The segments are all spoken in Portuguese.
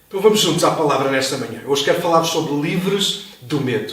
Então vamos juntos à palavra nesta manhã. Hoje quero falar-vos sobre livres do medo.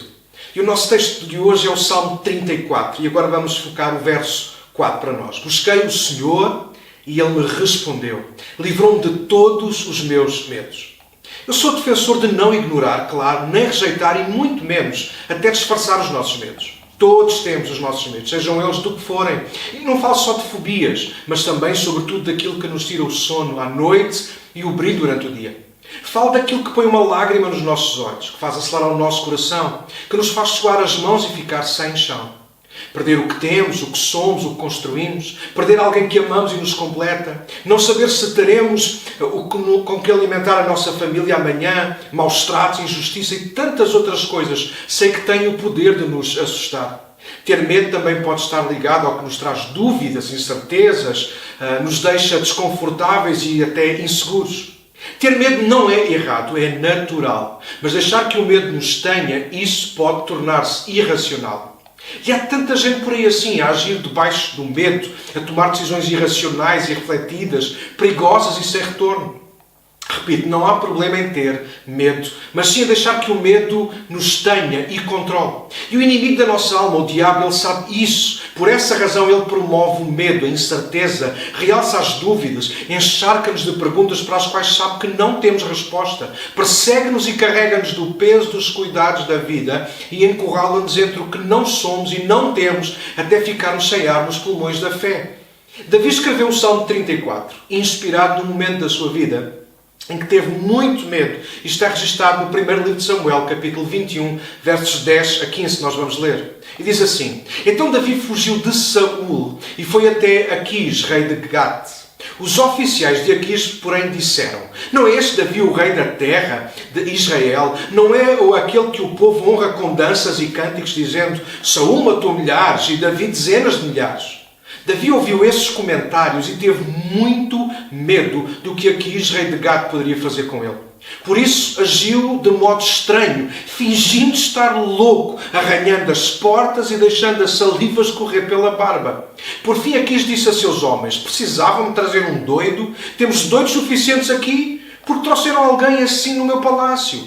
E o nosso texto de hoje é o Salmo 34. E agora vamos focar o verso 4 para nós. Busquei o Senhor e Ele me respondeu. Livrou-me de todos os meus medos. Eu sou defensor de não ignorar, claro, nem rejeitar e muito menos até disfarçar os nossos medos. Todos temos os nossos medos, sejam eles do que forem. E não falo só de fobias, mas também, sobretudo, daquilo que nos tira o sono à noite e o brilho durante o dia. Falo daquilo que põe uma lágrima nos nossos olhos, que faz acelerar o nosso coração, que nos faz suar as mãos e ficar sem chão. Perder o que temos, o que somos, o que construímos. Perder alguém que amamos e nos completa. Não saber se teremos com que alimentar a nossa família amanhã. Maus tratos, injustiça e tantas outras coisas. Sei que têm o poder de nos assustar. Ter medo também pode estar ligado ao que nos traz dúvidas, incertezas, nos deixa desconfortáveis e até inseguros. Ter medo não é errado, é natural. Mas deixar que o medo nos tenha, isso pode tornar-se irracional. E há tanta gente por aí assim, a agir debaixo do medo, a tomar decisões irracionais e refletidas, perigosas e sem retorno. Repito, não há problema em ter medo, mas sim a deixar que o medo nos tenha e controle. E o inimigo da nossa alma, o diabo, ele sabe isso. Por essa razão ele promove o medo, a incerteza, realça as dúvidas, encharca-nos de perguntas para as quais sabe que não temos resposta. Persegue-nos e carrega-nos do peso dos cuidados da vida e encurrala-nos entre o que não somos e não temos até ficarmos sem ar nos pulmões da fé. Davi escreveu o Salmo 34, inspirado no momento da sua vida em que teve muito medo. Isto está registado no primeiro livro de Samuel, capítulo 21, versos 10 a 15, nós vamos ler. E diz assim: Então Davi fugiu de Saul e foi até Aquis, rei de Gat. Os oficiais de Aquis, porém, disseram: Não é este Davi o rei da terra de Israel? Não é aquele que o povo honra com danças e cânticos, dizendo: Saul matou milhares e Davi dezenas de milhares? Davi ouviu esses comentários e teve muito medo do que Aquis, rei de Gat, poderia fazer com ele. Por isso agiu de modo estranho, fingindo estar louco, arranhando as portas e deixando a saliva escorrer pela barba. Por fim Aquis disse a seus homens: Precisavam-me trazer um doido? Temos doidos suficientes aqui? Porque trouxeram alguém assim no meu palácio.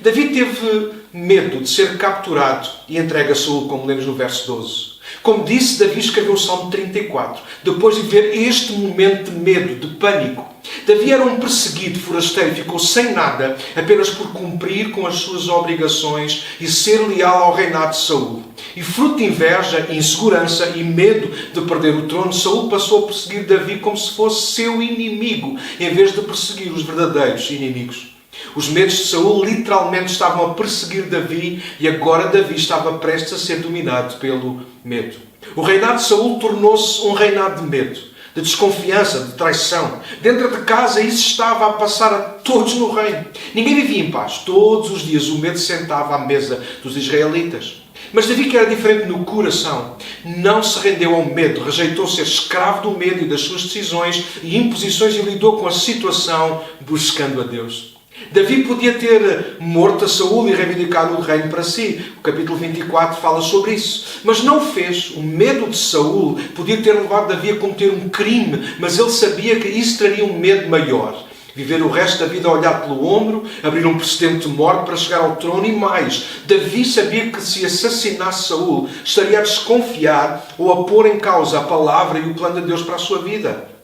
Davi teve medo de ser capturado e entregue a Saul, como lemos no verso 12. Como disse, Davi escreveu o Salmo 34, depois de ver este momento de medo, de pânico. Davi era um perseguido forasteiro e ficou sem nada, apenas por cumprir com as suas obrigações e ser leal ao reinado de Saul. E fruto de inveja, insegurança e medo de perder o trono, Saul passou a perseguir Davi como se fosse seu inimigo, em vez de perseguir os verdadeiros inimigos. Os medos de Saul literalmente estavam a perseguir Davi e agora Davi estava prestes a ser dominado pelo medo. O reinado de Saul tornou-se um reinado de medo, de desconfiança, de traição. Dentro de casa isso estava a passar a todos no reino. Ninguém vivia em paz. Todos os dias o medo sentava à mesa dos israelitas. Mas Davi, que era diferente no coração, não se rendeu ao medo, rejeitou ser escravo do medo e das suas decisões e imposições e lidou com a situação buscando a Deus. Davi podia ter morto a Saul e reivindicado o reino para si. O capítulo 24 fala sobre isso. Mas não o fez. O medo de Saul podia ter levado Davi a cometer um crime, mas ele sabia que isso traria um medo maior. Viver o resto da vida a olhar pelo ombro, abrir um precedente de morte para chegar ao trono e mais. Davi sabia que se assassinasse Saul, estaria a desconfiar ou a pôr em causa a palavra e o plano de Deus para a sua vida.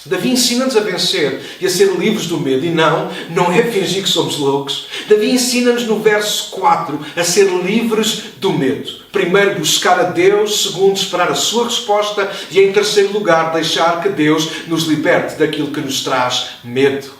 Davi ensina-nos a vencer e a ser livres do medo. E não é fingir que somos loucos. Davi ensina-nos no verso 4 a ser livres do medo. Primeiro, buscar a Deus. Segundo, esperar a sua resposta. E em terceiro lugar, deixar que Deus nos liberte daquilo que nos traz medo.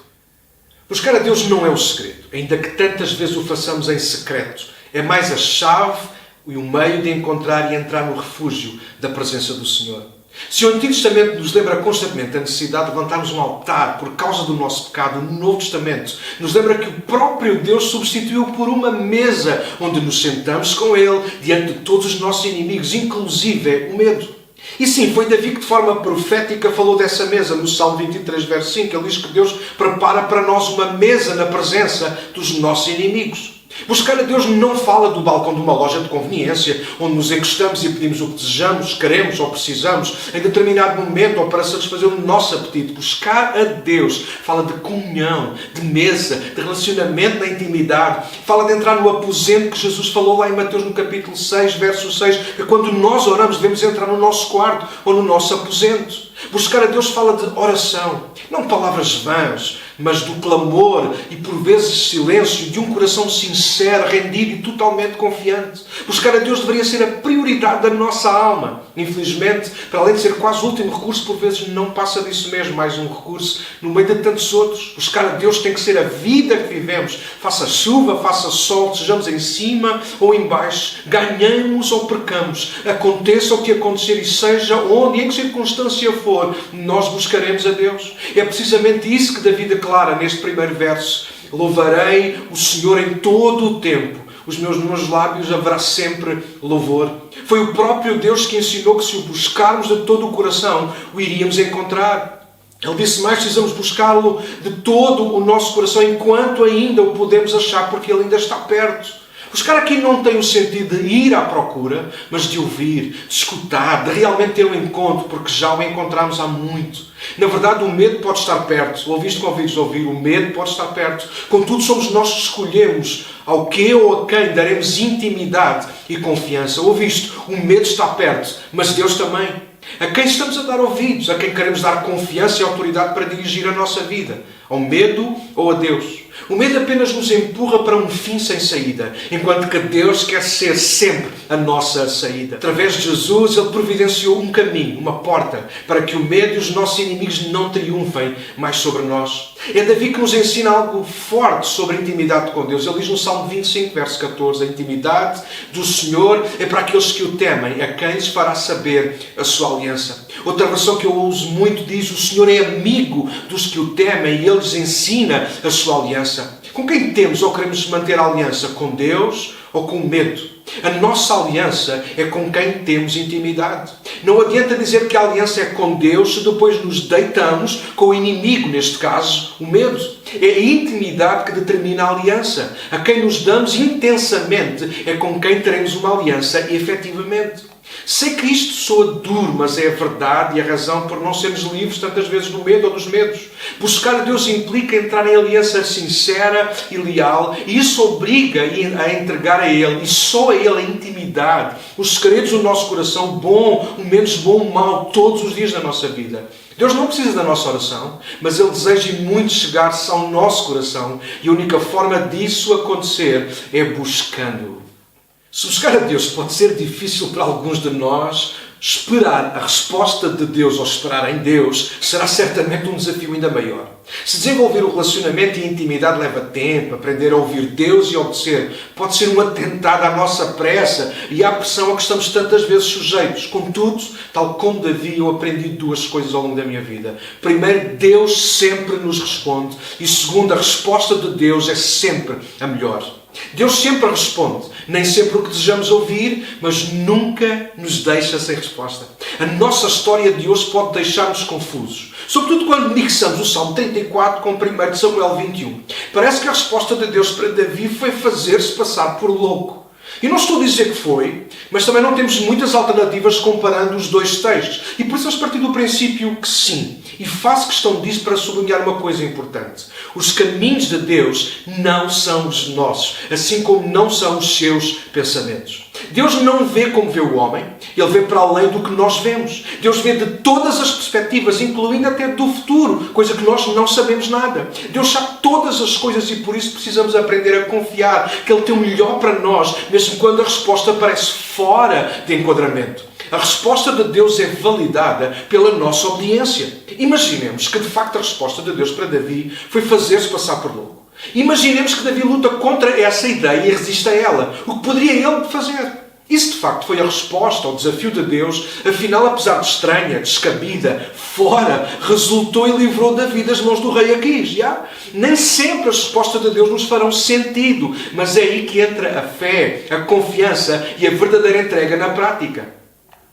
Buscar a Deus não é o segredo, ainda que tantas vezes o façamos em secreto. É mais a chave e o meio de encontrar e entrar no refúgio da presença do Senhor. Se o Antigo Testamento nos lembra constantemente a necessidade de levantarmos um altar por causa do nosso pecado, no Novo Testamento nos lembra que o próprio Deus substituiu por uma mesa onde nos sentamos com Ele diante de todos os nossos inimigos, inclusive o medo. E sim, foi Davi que de forma profética falou dessa mesa no Salmo 23, verso 5. Ele diz que Deus prepara para nós uma mesa na presença dos nossos inimigos. Buscar a Deus não fala do balcão de uma loja de conveniência, onde nos encostamos e pedimos o que desejamos, queremos ou precisamos, em determinado momento ou para satisfazer o nosso apetite. Buscar a Deus fala de comunhão, de mesa, de relacionamento na intimidade. Fala de entrar no aposento que Jesus falou lá em Mateus no capítulo 6, verso 6, que quando nós oramos devemos entrar no nosso quarto ou no nosso aposento. Buscar a Deus fala de oração, não palavras vãs, mas do clamor e por vezes silêncio de um coração sincero, rendido e totalmente confiante. Buscar a Deus deveria ser a prioridade da nossa alma. Infelizmente, para além de ser quase o último recurso, por vezes não passa disso mesmo, mais um recurso no meio de tantos outros. Buscar a Deus tem que ser a vida que vivemos. Faça chuva, faça sol, sejamos em cima ou em baixo, ganhamos ou percamos, aconteça o que acontecer e seja onde e em que circunstância for, nós buscaremos a Deus. É precisamente isso que Davi declara neste primeiro verso. Louvarei o Senhor em todo o tempo. Os meus lábios haverá sempre louvor. Foi o próprio Deus que ensinou que se o buscarmos de todo o coração, o iríamos encontrar. Ele disse mais, precisamos buscá-lo de todo o nosso coração enquanto ainda o podemos achar, porque ele ainda está perto. Buscar aqui não tem o sentido de ir à procura, mas de ouvir, de escutar, de realmente ter um encontro, porque já o encontramos há muito. Na verdade, o medo pode estar perto. Ouviste com ouvidos ouvir, o medo pode estar perto. Contudo, somos nós que escolhemos ao que ou a quem daremos intimidade e confiança. Ouviste, o medo está perto, mas Deus também. A quem estamos a dar ouvidos, a quem queremos dar confiança e autoridade para dirigir a nossa vida? Ao medo ou a Deus? O medo apenas nos empurra para um fim sem saída, enquanto que Deus quer ser sempre a nossa saída. Através de Jesus, Ele providenciou um caminho, uma porta, para que o medo e os nossos inimigos não triunfem mais sobre nós. É Davi que nos ensina algo forte sobre a intimidade com Deus. Ele diz no Salmo 25, verso 14, a intimidade do Senhor é para aqueles que o temem, a quem lhes fará saber a sua aliança. Outra versão que eu uso muito diz, o Senhor é amigo dos que o temem e Ele lhes ensina a sua aliança. Com quem temos ou queremos manter a aliança? Com Deus ou com medo? A nossa aliança é com quem temos intimidade. Não adianta dizer que a aliança é com Deus se depois nos deitamos com o inimigo, neste caso, o medo. É a intimidade que determina a aliança. A quem nos damos intensamente é com quem teremos uma aliança efetivamente. Sei que isto soa duro, mas é a verdade e a razão por não sermos livres tantas vezes do medo ou dos medos. Buscar a Deus implica entrar em aliança sincera e leal, e isso obriga a entregar a Ele, e só a Ele a intimidade, os segredos do nosso coração, o bom, o menos bom, o mau, todos os dias da nossa vida. Deus não precisa da nossa oração, mas Ele deseja muito chegar-se ao nosso coração, e a única forma disso acontecer é buscando-o. Se buscar a Deus pode ser difícil para alguns de nós, esperar a resposta de Deus ou esperar em Deus será certamente um desafio ainda maior. Se desenvolver o relacionamento e a intimidade leva tempo, aprender a ouvir Deus e obedecer pode ser um atentado à nossa pressa e à pressão a que estamos tantas vezes sujeitos. Contudo, tal como Davi, eu aprendi duas coisas ao longo da minha vida. Primeiro, Deus sempre nos responde. E segundo, a resposta de Deus é sempre a melhor. Deus sempre responde, nem sempre o que desejamos ouvir, mas nunca nos deixa sem resposta. A nossa história de hoje pode deixar-nos confusos, sobretudo quando mixamos o Salmo 34 com o 1 Samuel 21. Parece que a resposta de Deus para Davi foi fazer-se passar por louco. E não estou a dizer que foi, mas também não temos muitas alternativas comparando os dois textos. E por isso vamos partir do princípio que sim. E faço questão disso para sublinhar uma coisa importante. Os caminhos de Deus não são os nossos, assim como não são os seus pensamentos. Deus não vê como vê o homem, Ele vê para além do que nós vemos. Deus vê de todas as perspectivas, incluindo até do futuro, coisa que nós não sabemos nada. Deus sabe todas as coisas e por isso precisamos aprender a confiar que Ele tem o melhor para nós, mesmo quando a resposta parece fora de enquadramento. A resposta de Deus é validada pela nossa obediência. Imaginemos que de facto a resposta de Deus para Davi foi fazer-se passar por louco. Imaginemos que Davi luta contra essa ideia e resiste a ela. O que poderia ele fazer? Isso de facto foi a resposta ao desafio de Deus. Afinal, apesar de estranha, descabida, fora, resultou e livrou Davi das mãos do rei Aquis. Nem sempre as respostas de Deus nos farão sentido, mas é aí que entra a fé, a confiança e a verdadeira entrega na prática.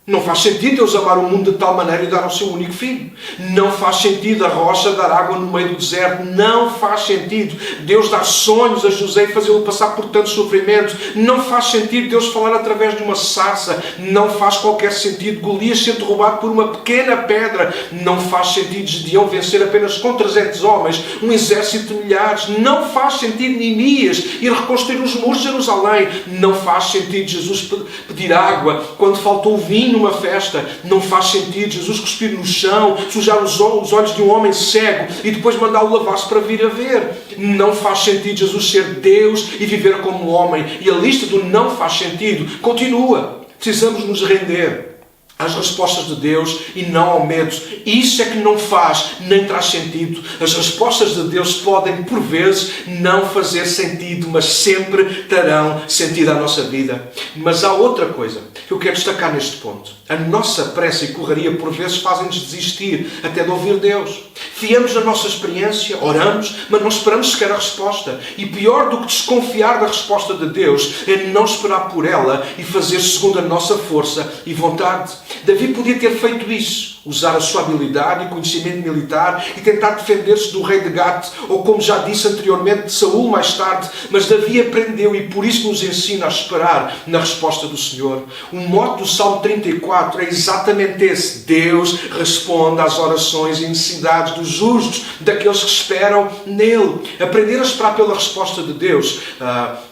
Não faz sentido Deus amar o mundo de tal maneira e dar ao seu único filho. Não faz sentido a rocha dar água no meio do deserto. Não faz sentido Deus dar sonhos a José e fazê-lo passar por tanto sofrimento. Não faz sentido Deus falar através de uma sarça. Não faz qualquer sentido Golias ser derrubado por uma pequena pedra. Não faz sentido Gedeão vencer apenas com 300 homens, um exército de milhares. Não faz sentido Neemias ir reconstruir os muros de Jerusalém. Não faz sentido Jesus pedir água quando faltou vinho numa festa. Não faz sentido Jesus cuspir no chão, sujar os olhos de um homem cego e depois mandá-lo lavar-se para vir a ver. Não faz sentido Jesus ser Deus e viver como homem. E a lista do não faz sentido continua. Precisamos nos render às respostas de Deus e não ao medo. Isso é que não faz nem traz sentido. As respostas de Deus podem, por vezes, não fazer sentido, mas sempre terão sentido à nossa vida. Mas há outra coisa que eu quero destacar neste ponto. A nossa pressa e correria, por vezes, fazem-nos desistir até de ouvir Deus. Fiamos na nossa experiência, oramos, mas não esperamos sequer a resposta. E pior do que desconfiar da resposta de Deus é não esperar por ela e fazer segundo a nossa força e vontade. Davi podia ter feito isso, usar a sua habilidade e conhecimento militar e tentar defender-se do rei de Gate, ou como já disse anteriormente, de Saul mais tarde, mas Davi aprendeu e por isso nos ensina a esperar na resposta do Senhor. O mote do Salmo 34 é exatamente esse: Deus responde às orações e necessidades dos justos, daqueles que esperam nele. Aprender a esperar pela resposta de Deus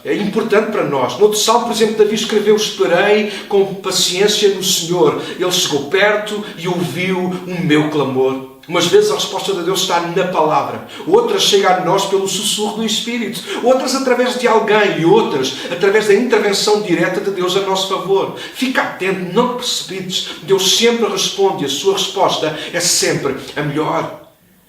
é importante para nós. No outro Salmo, por exemplo, Davi escreveu: esperei com paciência no Senhor. Ele chegou perto e ouviu o meu clamor. Umas vezes a resposta de Deus está na palavra, outras chegam a nós pelo sussurro do Espírito, outras através de alguém e outras através da intervenção direta de Deus a nosso favor. Fica atento, não te precipites. Deus sempre responde e a sua resposta é sempre a melhor.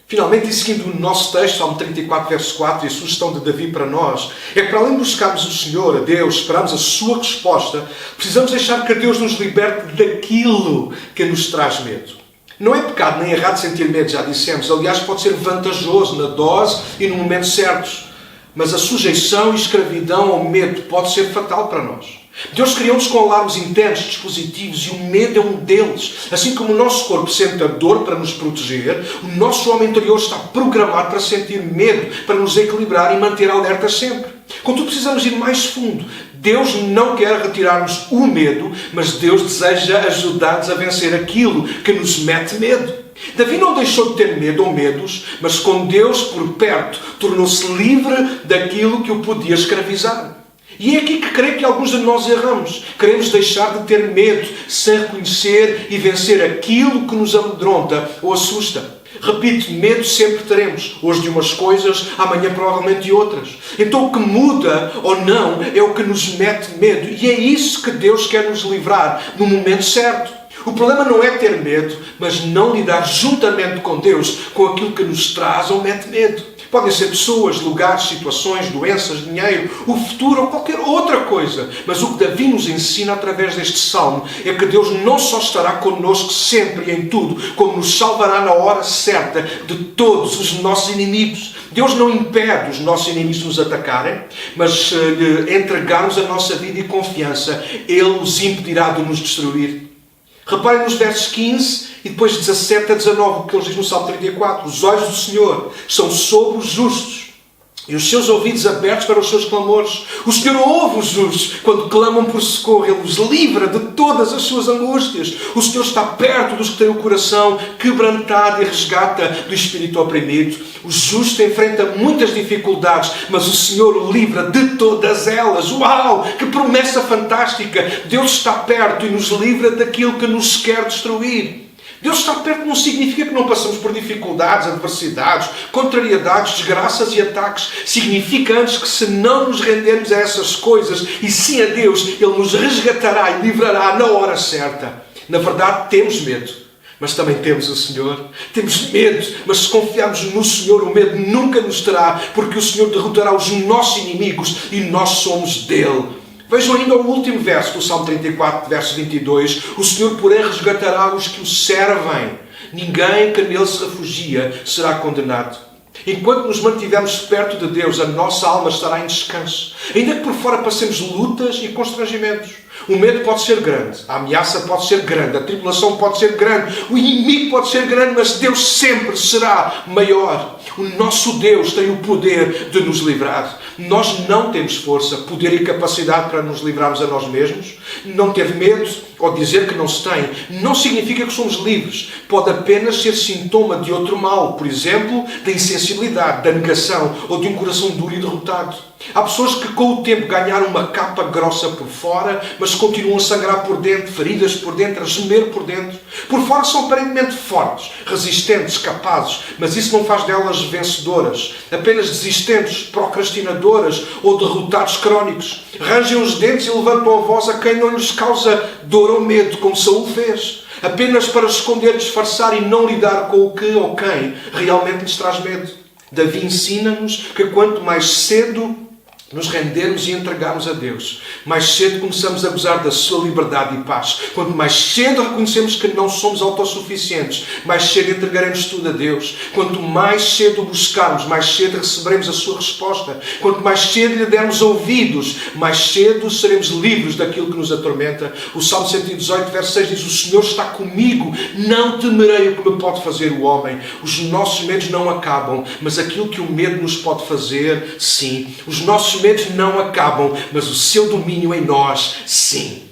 Finalmente, e seguindo o nosso texto, Salmo 34, verso 4, e a sugestão de Davi para nós, é que para além de buscarmos o Senhor, a Deus, esperarmos a sua resposta, precisamos deixar que Deus nos liberte daquilo que nos traz medo. Não é pecado nem errado sentir medo, já dissemos. Aliás, pode ser vantajoso na dose e no momento certos. Mas a sujeição e escravidão ao medo pode ser fatal para nós. Deus criou-nos com alarmes internos, dispositivos, e o medo é um deles. Assim como o nosso corpo sente a dor para nos proteger, o nosso homem interior está programado para sentir medo, para nos equilibrar e manter alertas sempre. Contudo, precisamos ir mais fundo. Deus não quer retirar-nos o medo, mas Deus deseja ajudar-nos a vencer aquilo que nos mete medo. Davi não deixou de ter medo ou medos, mas com Deus por perto, tornou-se livre daquilo que o podia escravizar. E é aqui que creio que alguns de nós erramos. Queremos deixar de ter medo, sem reconhecer e vencer aquilo que nos amedronta ou assusta. Repito, medo sempre teremos. Hoje de umas coisas, amanhã provavelmente de outras. Então o que muda ou não é o que nos mete medo. E é isso que Deus quer nos livrar no momento certo. O problema não é ter medo, mas não lidar juntamente com Deus com aquilo que nos traz ou mete medo. Podem ser pessoas, lugares, situações, doenças, dinheiro, o futuro ou qualquer outra coisa. Mas o que Davi nos ensina através deste salmo é que Deus não só estará connosco sempre e em tudo, como nos salvará na hora certa de todos os nossos inimigos. Deus não impede os nossos inimigos de nos atacarem, mas se lhe entregarmos a nossa vida e confiança, Ele os impedirá de nos destruir. Reparem nos versos 15 e depois 17 a 19, o que ele diz no Salmo 34. Os olhos do Senhor são sobre os justos e os seus ouvidos abertos para os seus clamores. O Senhor ouve os justos quando clamam por socorro. Ele os livra de todas as suas angústias. O Senhor está perto dos que têm o coração quebrantado e resgata do espírito oprimido. O justo enfrenta muitas dificuldades, mas o Senhor o livra de todas elas. Uau! Que promessa fantástica! Deus está perto e nos livra daquilo que nos quer destruir. Deus está perto não significa que não passamos por dificuldades, adversidades, contrariedades, desgraças e ataques. Significa antes que se não nos rendermos a essas coisas e sim a Deus, Ele nos resgatará e livrará na hora certa. Na verdade, temos medo, mas também temos o Senhor. Temos medo, mas se confiarmos no Senhor, o medo nunca nos terá, porque o Senhor derrotará os nossos inimigos e nós somos dele. Vejam ainda o último verso do Salmo 34, verso 22. O Senhor, porém, resgatará os que o servem. Ninguém que nele se refugia será condenado. Enquanto nos mantivermos perto de Deus, a nossa alma estará em descanso. Ainda que por fora passemos lutas e constrangimentos. O medo pode ser grande, a ameaça pode ser grande, a tribulação pode ser grande, o inimigo pode ser grande, mas Deus sempre será maior. O nosso Deus tem o poder de nos livrar. Nós não temos força, poder e capacidade para nos livrarmos a nós mesmos. Não ter medo ou dizer que não se tem não significa que somos livres. Pode apenas ser sintoma de outro mal, por exemplo, da insensibilidade, da negação ou de um coração duro e derrotado. Há pessoas que com o tempo ganharam uma capa grossa por fora, mas continuam a sangrar por dentro, feridas por dentro, a gemer por dentro. Por fora são aparentemente fortes, resistentes, capazes, mas isso não faz delas vencedoras, apenas desistentes, procrastinadoras ou derrotados crónicos. Rangem os dentes e levantam a voz a quem não lhes causa dor ou medo, como Saul fez, apenas para esconder, disfarçar e não lidar com o que ou quem realmente lhes traz medo. Davi ensina-nos que quanto mais cedo nos rendermos e entregarmos a Deus, mais cedo começamos a gozar da sua liberdade e paz. Quanto mais cedo reconhecemos que não somos autossuficientes, mais cedo entregaremos tudo a Deus. Quanto mais cedo o buscarmos, mais cedo receberemos a sua resposta. Quanto mais cedo lhe dermos ouvidos, mais cedo seremos livres daquilo que nos atormenta. O Salmo 118, verso 6 diz: o Senhor está comigo, não temerei o que me pode fazer o homem. Os nossos medos não acabam, mas aquilo que o medo nos pode fazer, sim. Os nossos medos não acabam, mas o seu domínio em nós, sim.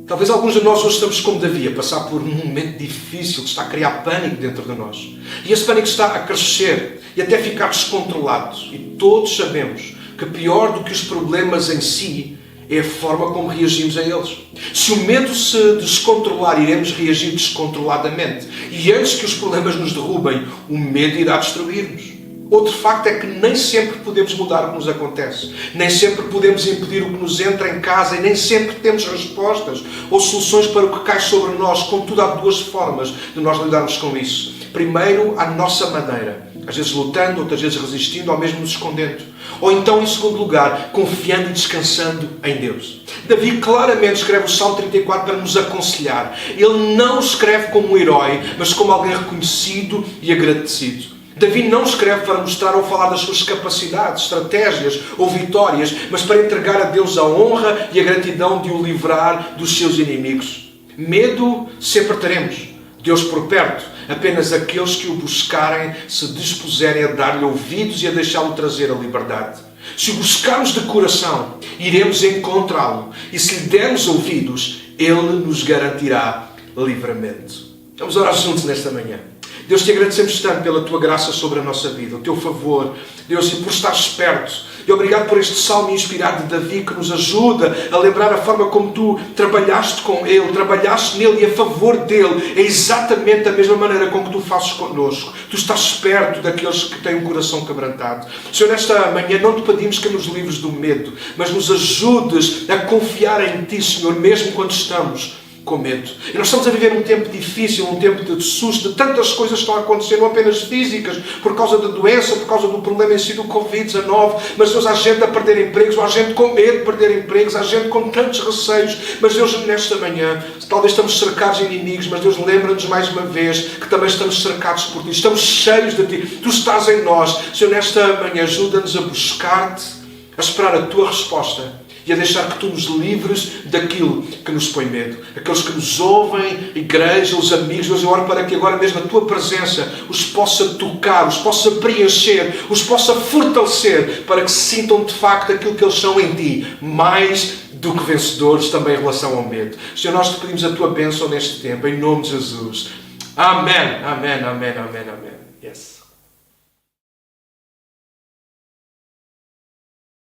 Talvez alguns de nós hoje estamos como Davi, a passar por um momento difícil que está a criar pânico dentro de nós. E esse pânico está a crescer e até ficar descontrolado. E todos sabemos que pior do que os problemas em si é a forma como reagimos a eles. Se o medo se descontrolar, iremos reagir descontroladamente. E antes que os problemas nos derrubem, o medo irá destruir-nos. Outro facto é que nem sempre podemos mudar o que nos acontece. Nem sempre podemos impedir o que nos entra em casa e nem sempre temos respostas ou soluções para o que cai sobre nós. Contudo, há duas formas de nós lidarmos com isso. Primeiro, à nossa maneira. Às vezes lutando, outras vezes resistindo, ou mesmo nos escondendo. Ou então, em segundo lugar, confiando e descansando em Deus. Davi claramente escreve o Salmo 34 para nos aconselhar. Ele não escreve como um herói, mas como alguém reconhecido e agradecido. Davi não escreve para mostrar ou falar das suas capacidades, estratégias ou vitórias, mas para entregar a Deus a honra e a gratidão de o livrar dos seus inimigos. Medo sempre teremos, Deus por perto. Apenas aqueles que o buscarem se dispuserem a dar-lhe ouvidos e a deixá-lo trazer a liberdade. Se o buscarmos de coração, iremos encontrá-lo. E se lhe dermos ouvidos, ele nos garantirá livramento. Vamos orar juntos nesta manhã. Deus, te agradecemos tanto pela tua graça sobre a nossa vida, o teu favor, Deus, e por estares perto. E obrigado por este salmo inspirado de Davi que nos ajuda a lembrar a forma como tu trabalhaste com ele, trabalhaste nele e a favor dele. É exatamente da mesma maneira com que tu fazes connosco. Tu estás perto daqueles que têm um coração quebrantado. Senhor, nesta manhã não te pedimos que nos livres do medo, mas nos ajudes a confiar em ti, Senhor, mesmo quando estamos com medo. E nós estamos a viver um tempo difícil, um tempo de susto, de tantas coisas que estão a acontecer, não apenas físicas, por causa da doença, por causa do problema em si do Covid-19, mas Deus, há gente a perder empregos, há gente com medo de perder empregos, há gente com tantos receios, mas Deus, nesta manhã, talvez estamos cercados de inimigos, mas Deus, lembra-nos mais uma vez que também estamos cercados por Ti, estamos cheios de Ti, Tu estás em nós. Senhor, nesta manhã, ajuda-nos a buscar-Te, a esperar a Tua resposta, e a deixar que Tu nos livres daquilo que nos põe medo. Aqueles que nos ouvem, igreja, os amigos, Deus, eu oro para que agora mesmo a Tua presença os possa tocar, os possa preencher, os possa fortalecer, para que sintam de facto aquilo que eles são em Ti, mais do que vencedores também em relação ao medo. Senhor, nós Te pedimos a Tua bênção neste tempo, em nome de Jesus. Amém, amém, amém, amém, amém. Yes.